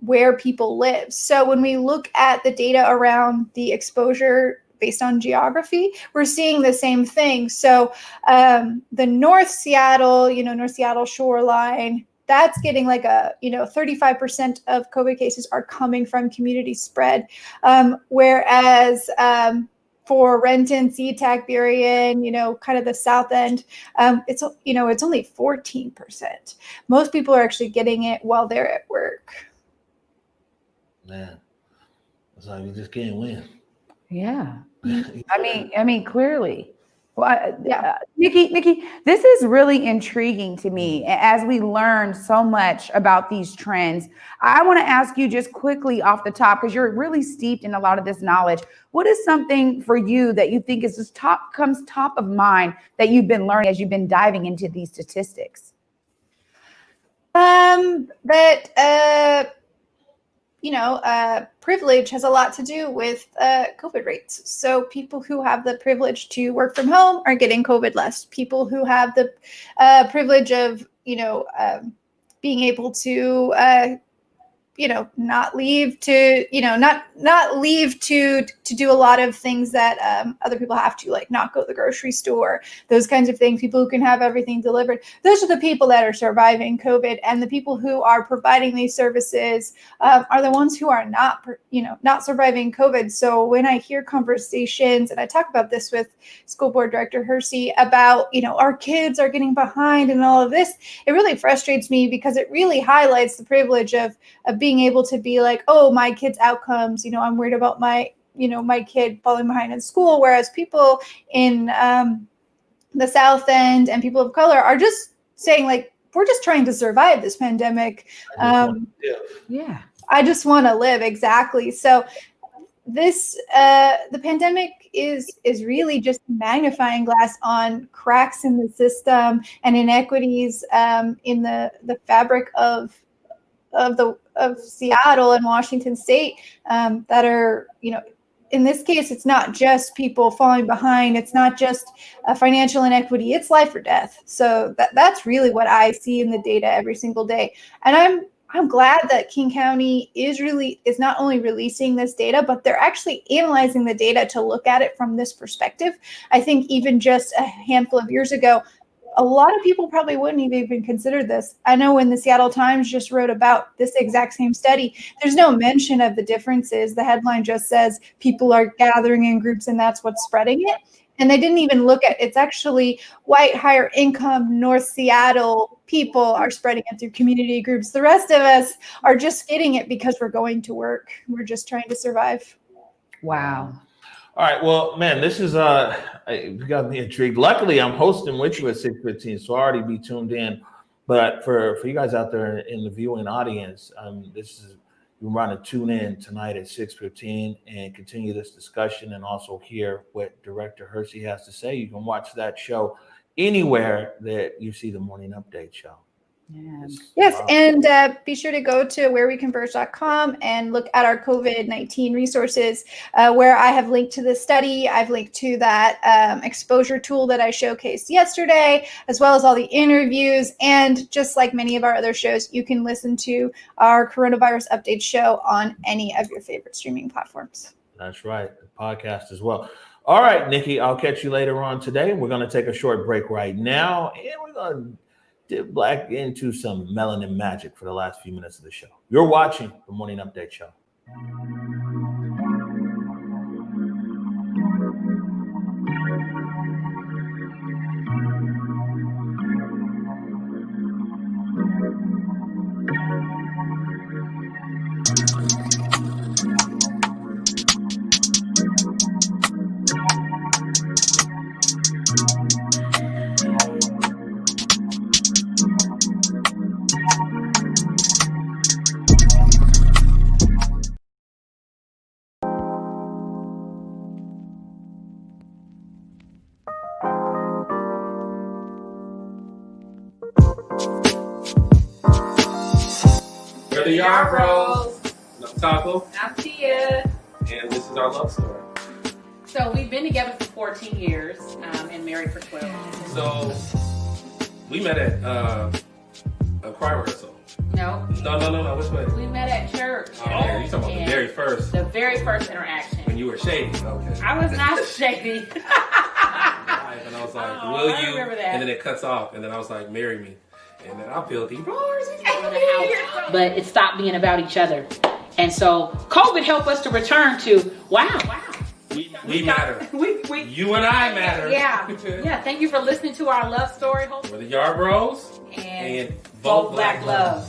where people live. So when we look at the data around the exposure based on geography, we're seeing the same thing. So the North Seattle, North Seattle shoreline, that's getting like 35% of COVID cases are coming from community spread. Whereas for Renton, SeaTac, Burien, kind of the south end, it's only 14%. Most people are actually getting it while they're at work. Man, so you just can't win. Yeah. I mean, clearly. Well, Nikki, this is really intriguing to me. As we learn so much about these trends, I want to ask you just quickly off the top, because you're really steeped in a lot of this knowledge. What is something for you that you think is just comes top of mind that you've been learning as you've been diving into these statistics? Privilege has a lot to do with COVID rates. So people who have the privilege to work from home are getting COVID less. People who have the privilege of, being able to, not leave to, not leave to do a lot of things that other people have to, like not go to the grocery store, those kinds of things. People who can have everything delivered. Those are the people that are surviving COVID, and the people who are providing these services are the ones who are not surviving COVID. So when I hear conversations, and I talk about this with school board director Hersey about, our kids are getting behind and all of this, it really frustrates me because it really highlights the privilege of being able to be like, oh, my kid's outcomes, I'm worried about my kid falling behind in school. Whereas people in the South End and people of color are just saying like, we're just trying to survive this pandemic. Yeah. I just want to live. Exactly. So this, the pandemic is really just a magnifying glass on cracks in the system and inequities in the fabric of Seattle and Washington State that are, in this case, it's not just people falling behind. It's not just financial inequity. It's life or death. So that's really what I see in the data every single day. And I'm glad that King County is not only releasing this data, but they're actually analyzing the data to look at it from this perspective. I think even just a handful of years ago, a lot of people probably wouldn't have even considered this. I know when the Seattle Times just wrote about this exact same study, there's no mention of the differences. The headline just says people are gathering in groups and that's what's spreading it. And they didn't even look at, it's actually white, higher income, North Seattle people are spreading it through community groups. The rest of us are just getting it because we're going to work. We're just trying to survive. Wow. All right. Well, man, this is you got me intrigued. Luckily, I'm hosting with you at 6:15, so I'll already be tuned in. But for you guys out there in the viewing audience, you want to tune in tonight at 6:15 and continue this discussion, and also hear what Director Hersey has to say. You can watch that show anywhere that you see the Morning Update show. Yes, and be sure to go to whereweconverge.com and look at our COVID-19 resources, where I have linked to the study. I've linked to that exposure tool that I showcased yesterday, as well as all the interviews. And just like many of our other shows, you can listen to our coronavirus update show on any of your favorite streaming platforms. That's right, the podcast as well. All right, Nikki, I'll catch you later on today. We're going to take a short break right now, and we're going to dip back into some melanin magic for the last few minutes of the show. You're watching the Morning Update Show. We're the Yard Bros. I'm Taco. I'm Tia. And this is our love story. So we've been together for 14 years and married for 12. So we met at a choir rehearsal. No. Which way? We met at church. church. Oh, you talking about the very first? The very first interaction. When you were shady. Okay. I was not shady. And I was like, will I you? remember that. And then it cuts off. And then I was like, marry me. And then I feel the bars. But it stopped being about each other. And so COVID helped us to return to, wow. We matter. You and I matter. Yeah. Yeah. Thank you for listening to our love story. We're the Yarbrough. And vote Black Love.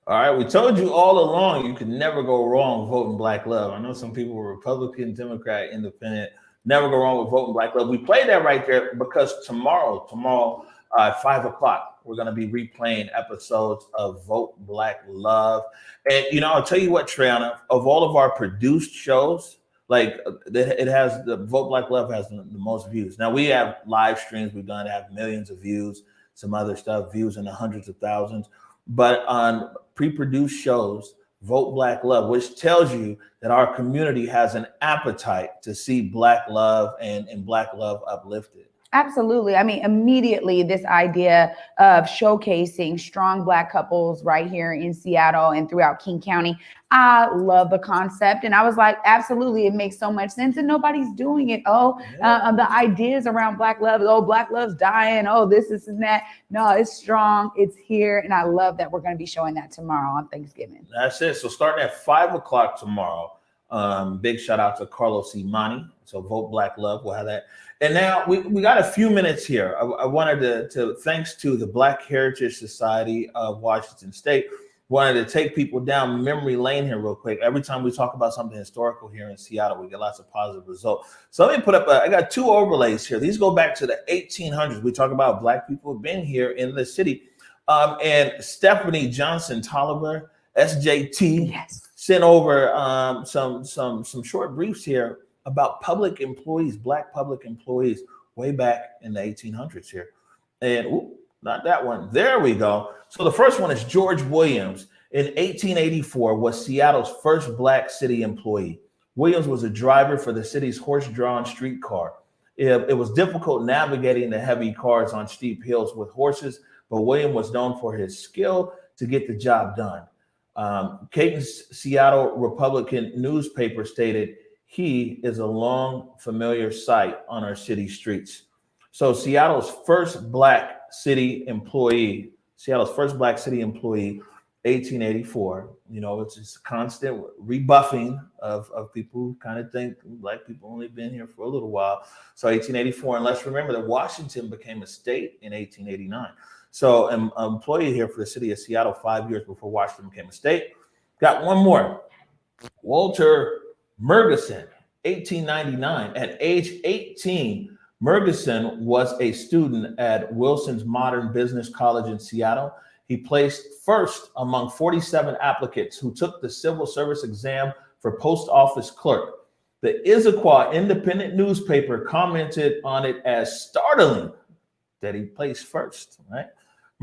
All right, we told you all along you could never go wrong voting Black Love. I know some people were Republican, Democrat, Independent. Never go wrong with voting Black Love. We played that right there because tomorrow at 5 o'clock, we're going to be replaying episodes of Vote Black Love. And, I'll tell you what, Triana, of all of our produced shows, like it has the Vote Black Love has the most views. Now, we have live streams we've done that have millions of views, some other stuff, views in the hundreds of thousands. But on pre-produced shows, Vote Black Love, which tells you that our community has an appetite to see Black love and Black love uplifted. Absolutely. I mean, immediately this idea of showcasing strong Black couples right here in Seattle and throughout King County. I love the concept. And I was like, absolutely, it makes so much sense. And nobody's doing it. The ideas around Black love, Black love's dying. This and that. No, it's strong. It's here. And I love that we're going to be showing that tomorrow on Thanksgiving. That's it. So starting at 5 o'clock tomorrow, big shout out to Carlos Imani. So Vote Black Love. We'll have that. And now we got a few minutes here. I wanted to thanks to the Black Heritage Society of Washington State, wanted to take people down memory lane here real quick. Every time we talk about something historical here in Seattle, we get lots of positive results. So let me put up, I got two overlays here. These go back to the 1800s. We talk about Black people who've been here in the city. And Stephanie Johnson Tolliver, SJT, sent over some short briefs here about public employees, Black public employees, way back in the 1800s here. And not that one. There we go. So the first one is George Williams. In 1884, was Seattle's first Black city employee. Williams was a driver for the city's horse-drawn streetcar. It was difficult navigating the heavy cars on steep hills with horses, but William was known for his skill to get the job done. Caton's Seattle Republican newspaper stated, "He is a long, familiar sight on our city streets." So Seattle's first Black city employee, 1884. It's just a constant rebuffing of people who kind of think Black people only been here for a little while. So 1884, and let's remember that Washington became a state in 1889. So an employee here for the city of Seattle 5 years before Washington became a state. Got one more. Walter Murgison, 1899. At age 18, Murgison was a student at Wilson's Modern Business College in Seattle. He placed first among 47 applicants who took the civil service exam for post office clerk. The Issaquah Independent newspaper commented on it as startling that he placed first, right?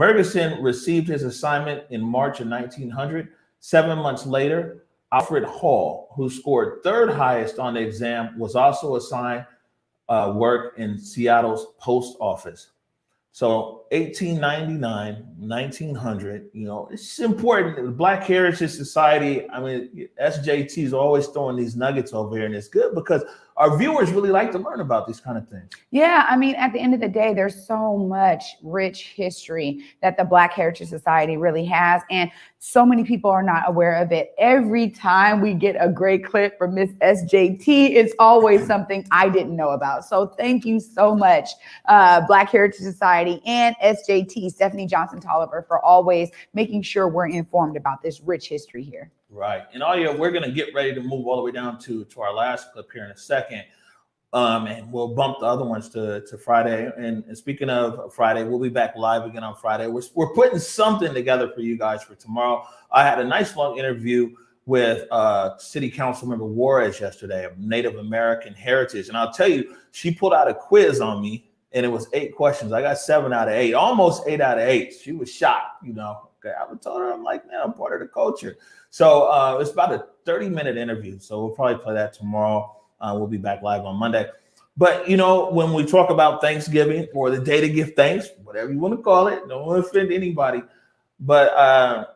Murgison received his assignment in March of 1900. 7 months later, Alfred Hall, who scored third highest on the exam, was also assigned work in Seattle's post office. So 1899, 1900, it's important. The Black Heritage Society, SJT is always throwing these nuggets over here, and it's good because our viewers really like to learn about these kind of things. Yeah, at the end of the day, there's so much rich history that the Black Heritage Society really has, and so many people are not aware of it. Every time we get a great clip from Miss SJT, it's always something I didn't know about. So thank you so much, Black Heritage Society and SJT, Stephanie Johnson Tolliver, for always making sure we're informed about this rich history here. Right. And we're going to get ready to move all the way down to our last clip here in a second. And we'll bump the other ones to Friday. And speaking of Friday, we'll be back live again on Friday. We're putting something together for you guys for tomorrow. I had a nice long interview with City Council member Juarez yesterday of Native American heritage. And I'll tell you, she pulled out a quiz on me, and it was 8 questions. I got 7 out of 8, almost 8 out of 8. She was shocked, Okay, I told her, I'm like, man, I'm part of the culture. So it's about a 30-minute interview. So we'll probably play that tomorrow. We'll be back live on Monday. But, you know, when we talk about Thanksgiving or the day to give thanks, whatever you want to call it, don't want to offend anybody. But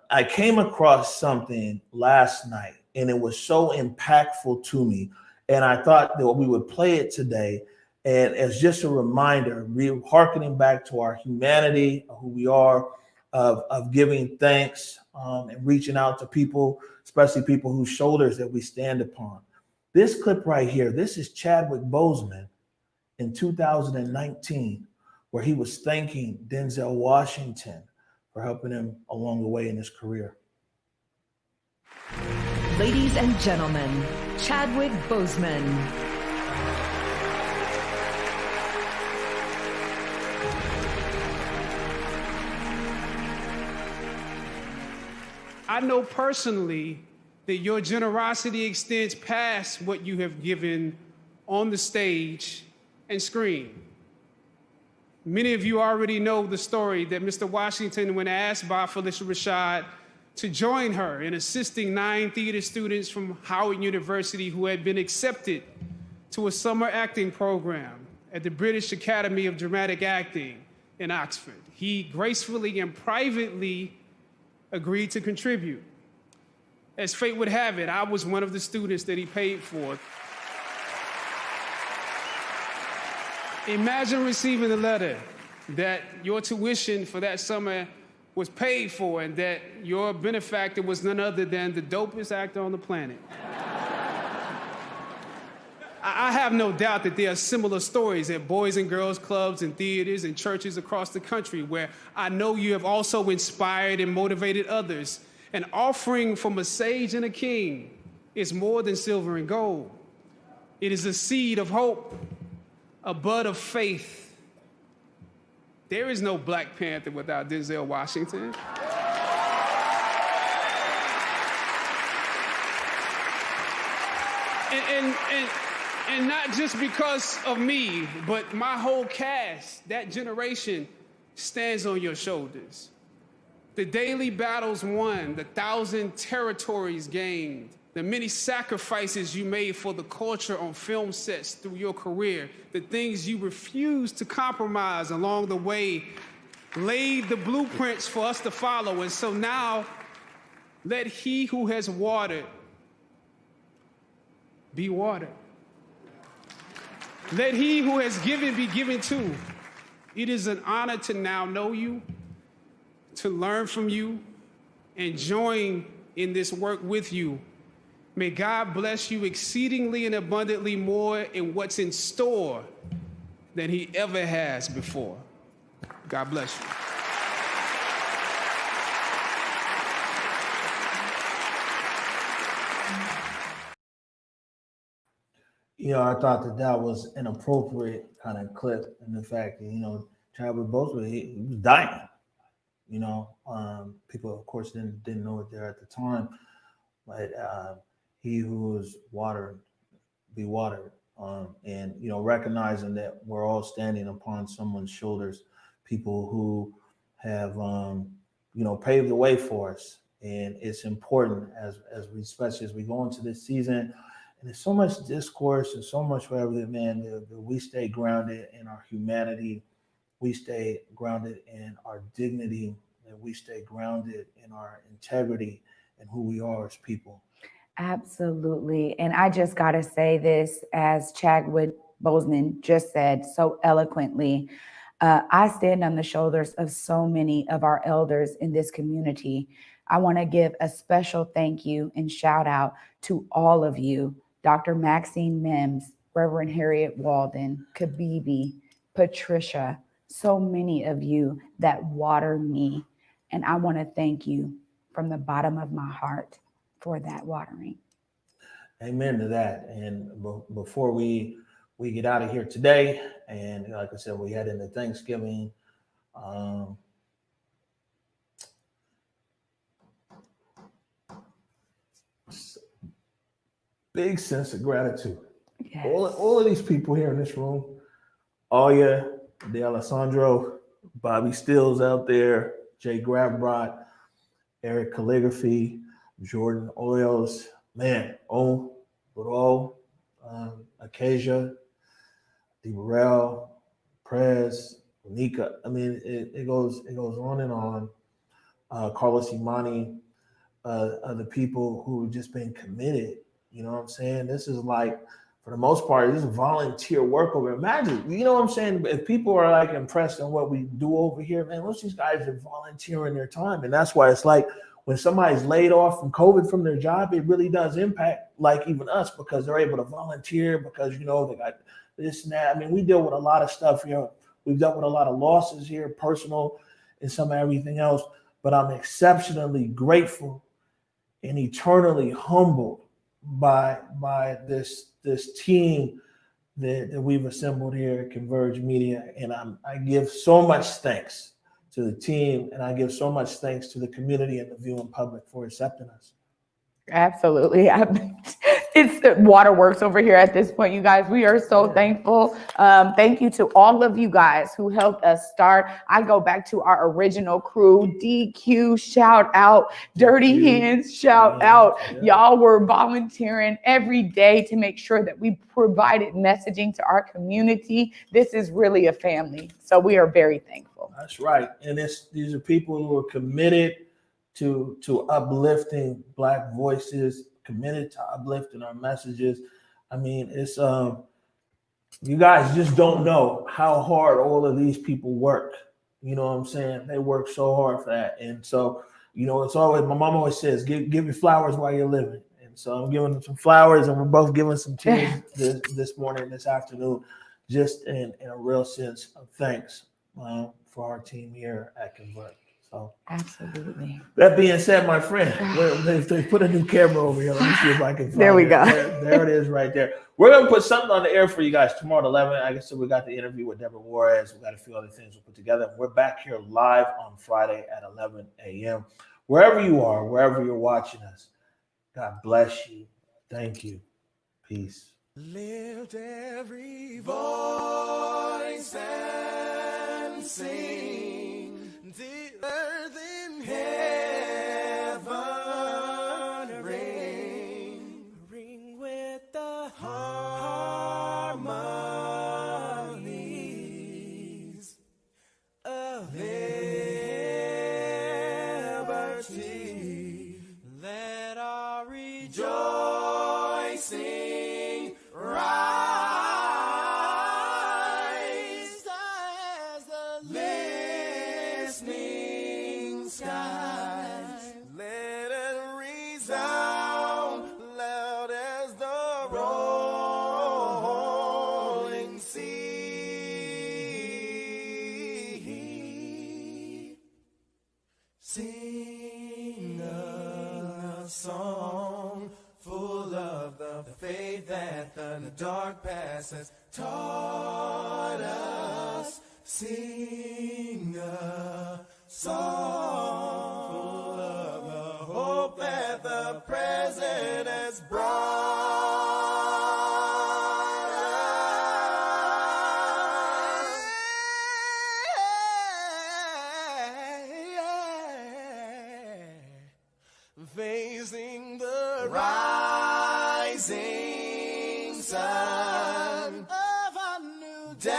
I came across something last night, and it was so impactful to me. And I thought that we would play it today. And as just a reminder, hearkening back to our humanity, who we are, of giving thanks and reaching out to people, especially people whose shoulders that we stand upon. This clip right here, this is Chadwick Boseman in 2019, where he was thanking Denzel Washington for helping him along the way in his career. Ladies and gentlemen, Chadwick Boseman. I know personally that your generosity extends past what you have given on the stage and screen. Many of you already know the story that Mr. Washington, when asked by Felicia Rashad to join her in assisting 9 theater students from Howard University who had been accepted to a summer acting program at the British Academy of Dramatic Acting in Oxford, he gracefully and privately agreed to contribute. As fate would have it, I was one of the students that he paid for. Imagine receiving a letter that your tuition for that summer was paid for and that your benefactor was none other than the dopest actor on the planet. I have no doubt that there are similar stories at boys and girls clubs and theaters and churches across the country where I know you have also inspired and motivated others. An offering from a sage and a king is more than silver and gold. It is a seed of hope, a bud of faith. There is no Black Panther without Denzel Washington. And not just because of me, but my whole cast, that generation stands on your shoulders. The daily battles won, the 1,000 territories gained, the many sacrifices you made for the culture on film sets through your career, the things you refused to compromise along the way, laid the blueprints for us to follow. And so now, let he who has watered be watered. Let he who has given be given too. It is an honor to now know you, to learn from you, and join in this work with you. May God bless you exceedingly and abundantly more in what's in store than he ever has before. God bless you. You know, I thought that that was an appropriate kind of clip, and the fact that, you know, Chadwick Boseman, he was dying. You know, people, of course, didn't know it there at the time, but he who was watered be watered, and, you know, recognizing that we're all standing upon someone's shoulders, people who have, you know, paved the way for us, and it's important as we, especially as we go into this season. And there's so much discourse and so much whatever that, man, that we stay grounded in our humanity, we stay grounded in our dignity, and we stay grounded in our integrity and who we are as people. Absolutely. And I just got to say this, as Chadwick Boseman just said so eloquently, I stand on the shoulders of so many of our elders in this community. I want to give a special thank you and shout out to all of you, Dr. Maxine Mims, Reverend Harriet Walden, Kabibi, Patricia, so many of you that water me. And I want to thank you from the bottom of my heart for that watering. Amen to that. And before we get out of here today, and like I said, we head into Thanksgiving. Big sense of gratitude. Yes. All of these people here in this room, Aya, De Alessandro, Bobby Stills out there, Jay Gravbrot, Eric Calligraphy, Jordan Oils, man, Acacia, DeBarrell, Prez, Nika. I mean, it goes on and on. Carlos Imani, the people who have just been committed. You know what I'm saying? This is like, for the most part, this is volunteer work over. Imagine, you know what I'm saying? If people are like impressed on what we do over here, man, most of these guys are volunteering their time. And that's why it's like when somebody's laid off from COVID from their job, it really does impact like even us, because they're able to volunteer, because, you know, they got this and that. I mean, we deal with a lot of stuff here. We've dealt with a lot of losses here, personal and some everything else. But I'm exceptionally grateful and eternally humbled by this team that we've assembled here at Converge Media. And I give so much thanks to the team, and I give so much thanks to the community and the viewing public for accepting us. Absolutely. It's the waterworks over here at this point, you guys. We are so thankful. Thank you to all of you guys who helped us start. I go back to our original crew. DQ, shout out. Dirty Hands, shout out. Y'all were volunteering every day to make sure that we provided messaging to our community. This is really a family. So we are very thankful. That's right. And these are people who are committed to uplifting Black voices, committed to uplifting our messages. I mean, it's you guys just don't know how hard all of these people work. You know what I'm saying? They work so hard for that. And so, you know, it's always, my mom always says, give your flowers while you're living. And so I'm giving them some flowers, and we're both giving some tears this morning, this afternoon, just in a real sense of thanks for our team here at Convert. So, absolutely. That being said, my friend, they put a new camera over here. Let me see if I can find there we it. go. There it is right there. We're going to put something on the air for you guys tomorrow at 11. I guess we got the interview with Deborah Juarez. We got a few other things we'll put together. We're back here live on Friday at 11 a.m. Wherever you are, wherever you're watching us, God bless you. Thank you. Peace. Lift every voice and sing. Earth in heaven ring with the harmonies of liberty. Let our rejoicing rise as the listening skies. Let it resound loud as the rolling sea. Sing a song full of the faith that the dark past has taught us. Sing a song full of the hope that the present has brought us. Facing the rising sun of a new day.